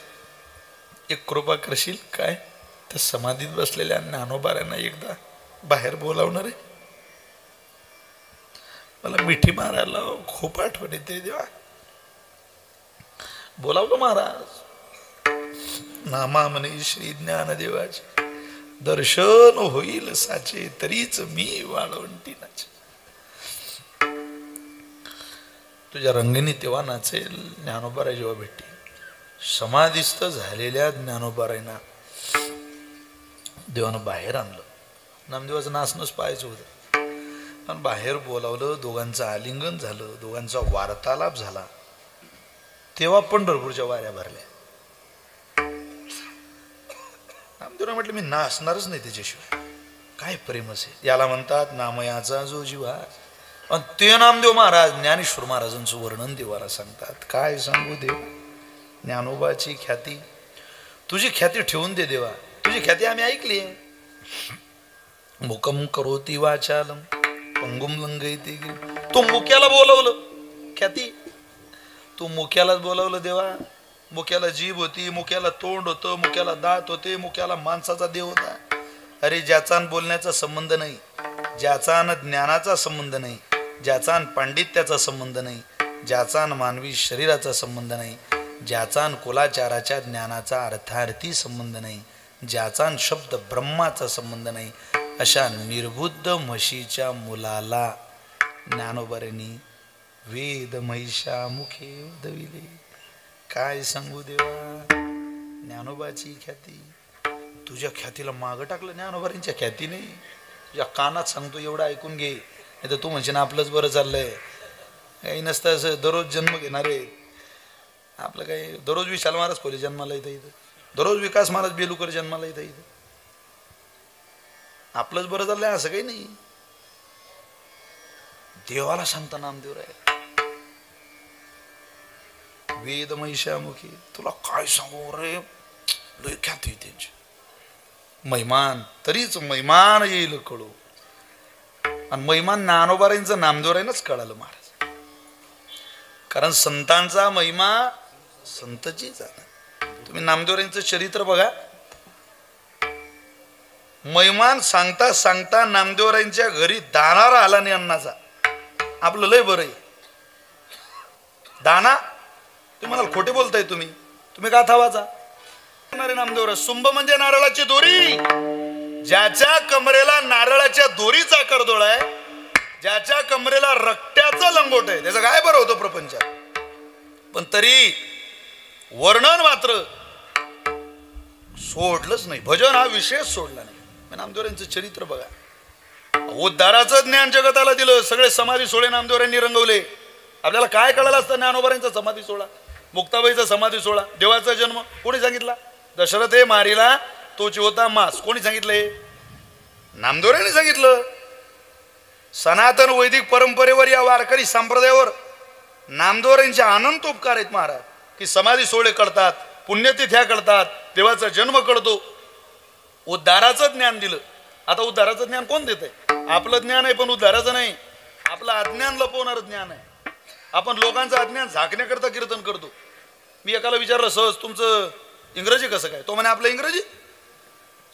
एक कृपा करशील काय. त्या समाधीत बसलेल्या ज्ञानोबाऱ्यांना एकदा बाहेर बोलावणार आहे. मला मिठी मारायला खूप आठवण येते देवा. बोलावलं महाराज. नामा म्हणे श्री ज्ञानदेवाचे, दर्शन होईल साचे तरीच मी वाळवंटी नाचे. तुझ्या रंगणी तेव्हा नाचेल ज्ञानोबाराय जेव्हा भेटतील. समाधिस्थ झालेल्या ज्ञानोबारायना देवानं बाहेर आणलं. नामदेवाचं नाचणंच पाहायचं होतं, पण बाहेर बोलावलं, दोघांचं आलिंगन झालं, दोघांचा वार्तालाप झाला. तेव्हा पंढरपूरच्या वाऱ्या भरल्या. नामदेवराय म्हटलं मी नाचणारच नाही त्याच्याशिवाय. काय प्रेम असेल याला म्हणतात नामयाचा जो जीवा. आणि ते नामदेव महाराज ज्ञानेश्वर महाराजांचं वर्णन देवाला सांगतात. काय सांगू देव, ज्ञानोबाची ख्याती, तुझी ख्याती ठेवून दे देवा. तुझी ख्याती आम्ही ऐकली आहे. मुकम करोती वाचालम पंगुम लंगयती. तू मुक्याला बोलवलं ख्याती, तू मुक्यालाच बोलवलं देवा. मुक्याला जीभ होती, मुक्याला तोंड होतं, मुक्याला दात होते, मुक्याला माणसाचा देव होता. अरे ज्याचा बोलण्याचा संबंध नाही, ज्याचा ज्ञानाचा संबंध नाही, ज्याचा पांडित्याचा संबंध नाही, ज्याचा मानवी शरीराचा संबंध नाही, ज्याचा कुलाचाराच्या ज्ञानाचा अर्थार्थी संबंध नाही, ज्याचा शब्द ब्रह्माचा संबंध नाही, अशा निर्बुद्ध म्हशीच्या मुलाला ज्ञानोबारांनी वेद महिषा मुखे उधविले. काय सांगू देवा, ज्ञानोबाची ख्याती. तुझ्या ख्यातीला मागं टाकलं ज्ञानोबारांच्या ख्याती नाही. तुझ्या कानात सांगतो एवढं ऐकून घे, नाही तर तू म्हणशील आपलंच बरं चाललंय. काही नसतं असं. दररोज जन्म घेणारे आपलं काही. दररोज विशाल महाराज खोले जन्माला येतं इथं, दररोज विकास महाराज बेलूकर जन्माला येतं इथं. आपलंच बरं चाललंय असं काही नाही. देवाला सांगता नामदेवराय वेद महिषामुखी. तुला काय सांगू रे, लय ख्याती त्यांची. महिमान तरीच महिमान येईल कळू. आणि महिमान ज्ञानोबारांचं नामदेवरायनंच कळालं महाराज. कारण संतांचा महिमा संतची जाणार. तुम्ही नामदेवरांचं चरित्र बघा. महिमान सांगता सांगता नामदेवरांच्या घरी दानारा आला नाही अन्नाचा. आपलं लय बरं आहे. दाना तुम्ही म्हणाल खोटे बोलताय तुम्ही, तुम्ही गाथा वाचा. नामदेवराय सुंभ म्हणजे नारळाची दोरी. ज्याच्या कमरेला नारळाच्या दोरीचा करदोळ आहे, ज्याच्या कमरेला रक्त्याचं लंगोट आहे, त्याचं काय बरं होतं प्रपंचात. पण तरी वर्णन मात्र सोडलंच नाही. भजन हा विषयच सोडला नाही. नामदेवरांचं चरित्र बघा. उद्धाराचं ज्ञान जगताला दिलं. सगळे समाधी सोहळे नामदेवरांनी रंगवले. आपल्याला काय कळालं असतं ज्ञानोबारांचा समाधी सोहळा, मुक्ताबाईचा समाधी सोहळा, देवाचा जन्म कोणी सांगितला? दशरथ हे मारीला तोची होता मास. कोणी सांगितलंय? नामदेवरांनी सांगितलं. सनातन वैदिक परंपरेवर, या वारकरी संप्रदायावर नामदेवरांचे अनंत उपकार आहेत महाराज. की समाधी सोहळे कळतात, पुण्यतिथ्या कळतात, देवाचा जन्म कळतो, उद्धाराचं ज्ञान दिलं. आता उद्धाराचं ज्ञान कोण देत आहे? आपलं ज्ञान आहे, पण उद्धाराचं नाही. आपलं अज्ञान लपवणारं ज्ञान आहे. आपण लोकांचं अज्ञान झाकण्याकरता कीर्तन करतो. मी एकाला विचारलं सहज, तुमचं इंग्रजी कसं काय? तो म्हणे आपलं इंग्रजी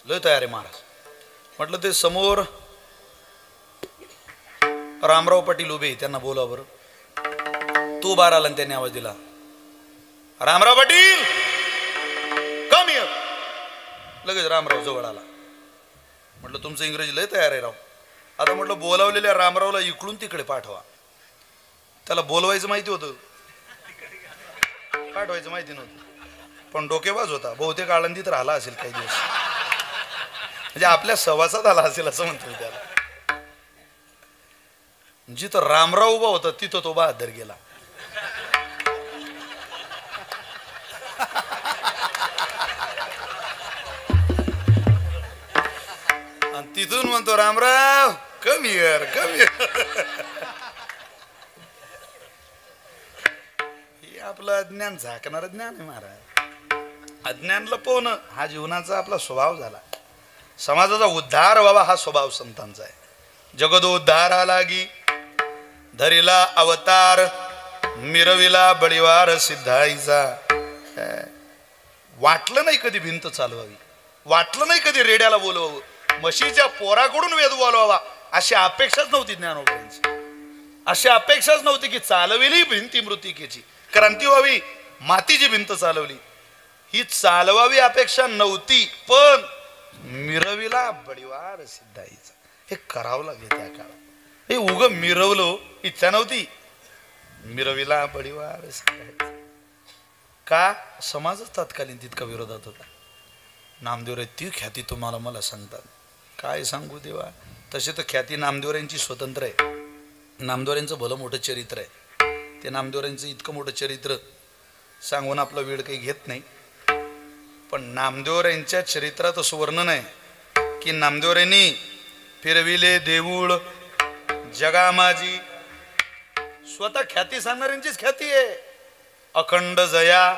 लय तयार आहे महाराज. म्हटलं ते समोर रामराव पाटील उभे, त्यांना बोला बरं. तू बाहेर आला आणि त्यांनी आवाज दिला, रामराव पाटील कम हिअर. लगेच रामराव जवळ आला. म्हटलं तुमचं इंग्रजी लय तयार आहे राव. आता म्हटलं बोलावलेल्या रामरावला इकडून तिकडे पाठवा. त्याला बोलवायचं माहिती होतं, पाठवायचं माहिती नव्हतं. पण डोकेबाज होता. बहुतेक आळंदीत राहिला असेल काही दिवस, म्हणजे आपल्या सहवासात आला असेल असं म्हणतो त्याला. जिथं रामराव उभा होता तिथं तो बहादर गेला. आणि तिथून म्हणतो Ramrao come here come here. हे आपलं अज्ञान झाकणार ज्ञान आहे महाराज. अज्ञान लपवणं हा जीवनाचा आपला स्वभाव झाला. समाजाचा उद्धार व्हावा हा स्वभाव संतांचा आहे. जगदोद्धारा लागी धरिला अवतार, मिरविला बळीवार सिद्धाईचा. वाटलं नाही कधी भिंत चालवावी, वाटलं नाही कधी रेड्याला बोलवावं, म्हशीच्या पोराकडून वेद बोलवावा अशी अपेक्षाच नव्हती ज्ञानोबांची. अशी अपेक्षाच नव्हती की चालविली भिंती मृतिकेची, क्रांती व्हावी, मातीची भिंत चालवली, ही चालवावी अपेक्षा नव्हती. पण मिरविला बळीवार सिद्धाईचा हे करावं लागले त्या काळात. हे उग मिरवलं इच्छा नव्हती. मिरविला परिवार का समाजच तत्कालीन तितका विरोधात होता. नामदेवराय ती ख्याती तुम्हाला मला सांगतात, काय सांगू देवा. तसे तर ख्याती नामदेवरायांची स्वतंत्र आहे. नामदेवरायांचं भलं मोठं चरित्र आहे. ते नामदेवरायांचं इतकं मोठं चरित्र सांगून आपला वेळ काही घेत नाही. पण नामदेवरायांच्या चरित्रात असं वर्णन आहे की नामदेवरायांनी फिरविले देऊळ जगामाजी. स्वतः ख्याती सांगणाऱ्यांचीच ख्याती आहे. अखंड जया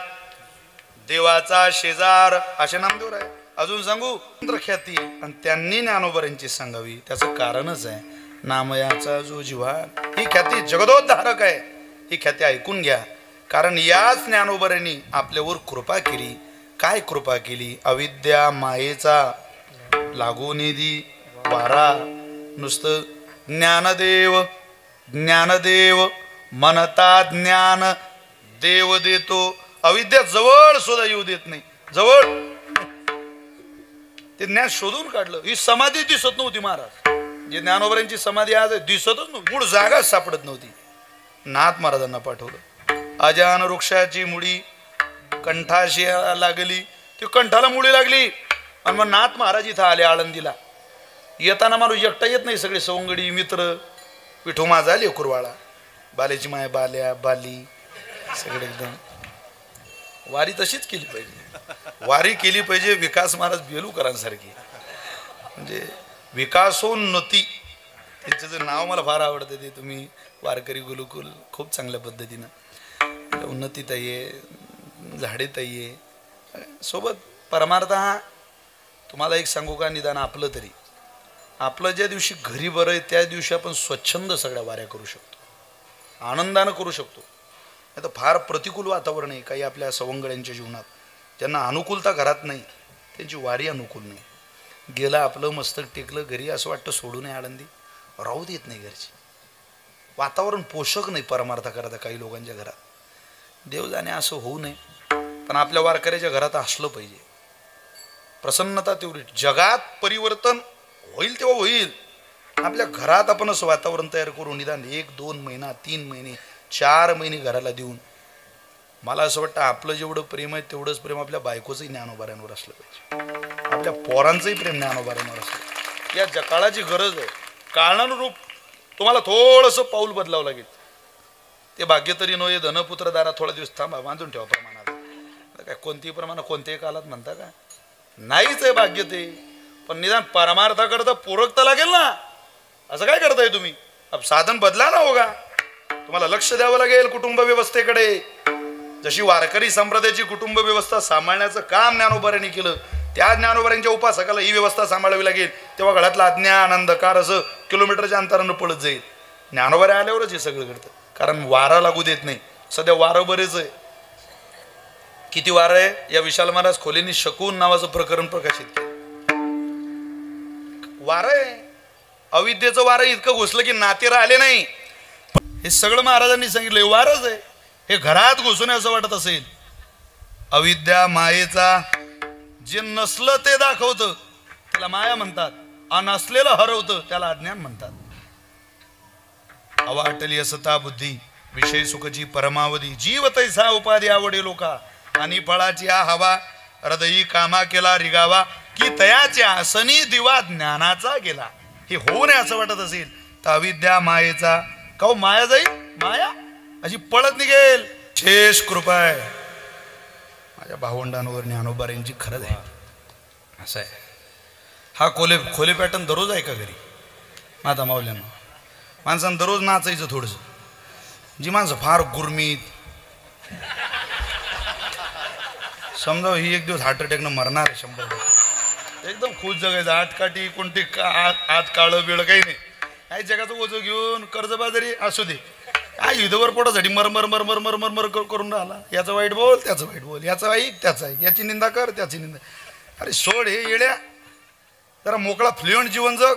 देवाचा शेजार असे नामदेव आहे. अजून सांगू ख्याती आणि त्यांनी ज्ञानोबरांची सांगावी त्याचं कारणच आहे नामयाचा जो जिव्हार. ही ख्याती जगदोद्धारक आहे. ही ख्याती ऐकून घ्या. कारण याच ज्ञानोबरांनी आपल्यावर कृपा केली. काय कृपा केली. अविद्या मायेचा लागोनिधी वारा. नुसतं ज्ञानदेव ज्ञानदेव म्हणता ज्ञान देव देतो. अविद्या जवळ सुद्धा येऊ देत नाही. जवळ ते ज्ञान शोधून काढलं. ही समाधी दिसत नव्हती महाराज. जे ज्ञानोबरांची समाधी आज दिसतच नव्हती. मूळ जागाच सापडत नव्हती. नाथ महाराजांना पाठवलं. अजान वृक्षाची मुळी कंठाशी लागली. ती कंठाला मुळी लागली आणि मग नाथ महाराज इथं आले आळंदीला. येताना मला एकटा येत नाही. सगळे सवंगडी मित्र विठू माझा लेकुरवाळा बालेची माया बाल्या बाली सगळे एकदम. वारी तशीच केली पाहिजे. वारी केली पाहिजे विकास महाराज बेलूकरांसारखी. म्हणजे विकासोन्नती त्यांचं जे नाव मला फार आवडतं. ते तुम्ही वारकरी गुरुकुल खूप चांगल्या पद्धतीनं उन्नती ताई आहे झाडे ताई आहे सोबत. परमार्थ हा तुम्हाला एक सांगू का निदान आपलं तरी आपलं ज्या दिवशी घरी बरं आहे त्या दिवशी आपण स्वच्छंद सगळ्या वाऱ्या करू शकतो. आनंदानं करू शकतो. नाही तर फार प्रतिकूल वातावरण आहे काही आपल्या सवंगड्यांच्या जीवनात. ज्यांना अनुकूलता घरात नाही त्यांची वारी अनुकूल नाही. गेलं आपलं मस्तक टेकलं घरी असं वाटतं सोडून आहे आळंदी. राहू देत नाही घरची. वातावरण पोषक नाही परमार्थ करता काही लोकांच्या घरात. देव जाणे असं होऊ नये. पण आपल्या वारकऱ्याच्या घरात असलं पाहिजे. प्रसन्नता तेवढी. जगात परिवर्तन होईल तेव्हा होईल. आपल्या घरात आपण असं वातावरण तयार करून निदान 1-2 महिना 3 महिने 4 महिने घराला देऊन. मला असं वाटतं आपलं जेवढं प्रेम आहे तेवढंच प्रेम आपल्या बायकोचंही ज्ञानोबाऱ्यांवर असलं पाहिजे. आपल्या पोरांचंही प्रेम ज्ञानोबाऱ्यांवर असलं. या काळाची गरज आहे. काळानुरूप तुम्हाला थोडंसं पाऊल बदलावं लागेल. ते भाग्य तरी नव्हे धनपुत्र दारा थोडा दिवस थांबा बांधून ठेवा प्रमाणात. काय कोणतीही प्रमाण कोणत्याही काळात म्हणता का नाहीच आहे भाग्य ते. पण निदान परमार्थाकरता पूरक तर लागेल ना. असं काय करताय तुम्ही. अब साधन बदला ना होगा. तुम्हाला लक्ष द्यावं लागेल कुटुंब व्यवस्थेकडे. जशी वारकरी संप्रदायाची कुटुंब व्यवस्था सांभाळण्याचं काम ज्ञानोबाऱ्यांनी केलं त्या ज्ञानोबाऱ्यांच्या उपासकाला ही व्यवस्था सांभाळावी लागेल. तेव्हा घरातला अज्ञान अंधकार असं किलोमीटरच्या अंतरानं पळत जाईल. ज्ञानोबाऱ्या आल्यावरच हे सगळं घडतं. कारण वारा लागू देत नाही. सध्या वारं बरेच आहे. किती वारं आहे. या विशाल महाराज खोलेंनी शकून नावाचं प्रकरण प्रकाशित केलं. वारं आहे. अविद्येचं वारं इतकं घुसलं की नाते राहिले नाही. हे सगळं महाराजांनी सांगितलं वारच आहे. हे घरात घुसून असं वाटत असेल. अविद्या मायेचा जे नसलं ते दाखवतं त्याला माया म्हणतात. नसलेलं हरवतं त्याला अज्ञान म्हणतात. अवाटली असता बुद्धी विषय सुखची परमावधी जीव तैसा उपाधी आवडे लोका आणि फळाची हवा हृदयी कामा केला रिगावा की तयाच्या आसनी दिवा ज्ञानाचा गेला. हे होऊ नये असं वाटत असेल तर अविद्या मायेचा काऊ माया जाईल. माया अशी पळत निघेल. शेष कृपा आहे माझ्या भावंडांवर ज्ञानोबाऱ्यांची. खरंच आहे असं आहे. हा खोले पॅटर्न दररोज आहे का घरी. माता माऊल्यानं माणसानं दररोज नाचायचं थोडंसं. जी माणसं फार गुरमीत समजा ही एक दिवस हार्ट अटॅकनं मरणार आहे 100%. एकदम खुश जगायचं. आटकाठी कोणती आत काळं बिळं काही नाही. काही जगाचं ओझं घेऊन कर्जबाजारी असू दे काय युद्धवर पोटासाठी मरमर मरमर मरमर मर करून राहिला. याचं वाईट बोल त्याचं वाईट बोल. याचं ऐक त्याचं ऐक. याची निंदा कर त्याची निंदा. अरे सोड हे येड्या. जरा मोकळा फ्लुएंट जीवन जग.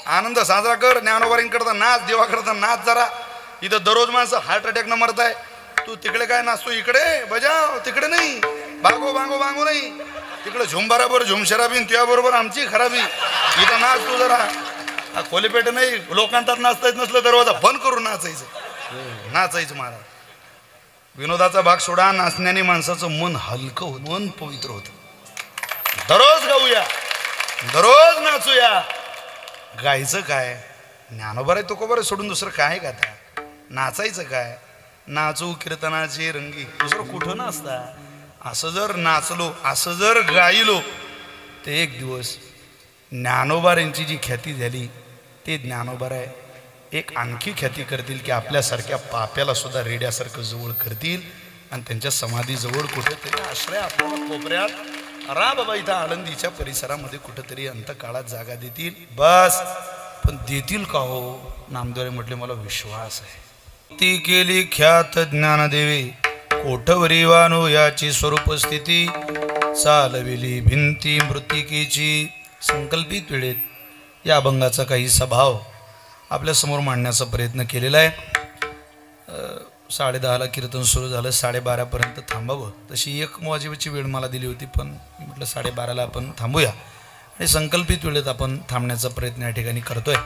आनंद साजरा कर. ज्ञानोबारींकरता नाच देवाकरता नाच. जरा इथं दररोज माणसं हार्ट अटॅकनं मरताय. तू तिकडे काय नाचतो इकडे बजाव. तिकडे नाही बांगो बांगो बांगो नाही. तिकडे झुम बरोबर झुम शराबी तुझ्याबरोबर आमची खराबी. इथं नाच तू जरा. खोलीपेट नाही लोकांतात नाचता येत नसलं दरवाजा बंद करून नाचायचं. नाचायचं महाराज. विनोदाचा भाग सोडा, नाचण्याने माणसाचं मन हलकं होत, मन पवित्र होत. दररोज गाऊया, दररोज नाचूया. गायचं काय, ज्ञानोबा रे तुकोबा रे सोडून दुसरं काय गाता. नाचायचं काय, नाचू कीर्तनाचे रंगी, दुसरं कुठं नाचता. असं जर नाचलो, असं जर गायलो, ते एक दिवस ज्ञानोबा यांची जी ख्याती झाली ते ज्ञानोबा आहे एक आणखी ख्याती करतील की आपल्यासारख्या पाप्याला सुद्धा रेड्यासारखं जवळ करतील आणि त्यांच्या समाधीजवळ कुठेतरी आश्रय आपल्याला कोपऱ्यात रा बाबा इथं आळंदीच्या परिसरामध्ये कुठेतरी अंतकाळात जागा देतील. बस, पण देतील का हो? नामदेव म्हटले मला विश्वास आहे. ती केली ख्यात ज्ञानदेवे कोठवरी वानो याची स्वरूप स्थिती चालविली भिंती मृतिकेची. संकल्पित वेळेत या अभंगाचा काही स्वभाव आपल्यासमोर मांडण्याचा प्रयत्न केलेला आहे. 10:30ला कीर्तन सुरू झालं, 12:30पर्यंत थांबावं. तशी एक वाजेची वेळ मला दिली होती, पण म्हटलं 12:30ला आपण थांबूया आणि संकल्पित वेळेत आपण थांबण्याचा प्रयत्न या ठिकाणी करतोय.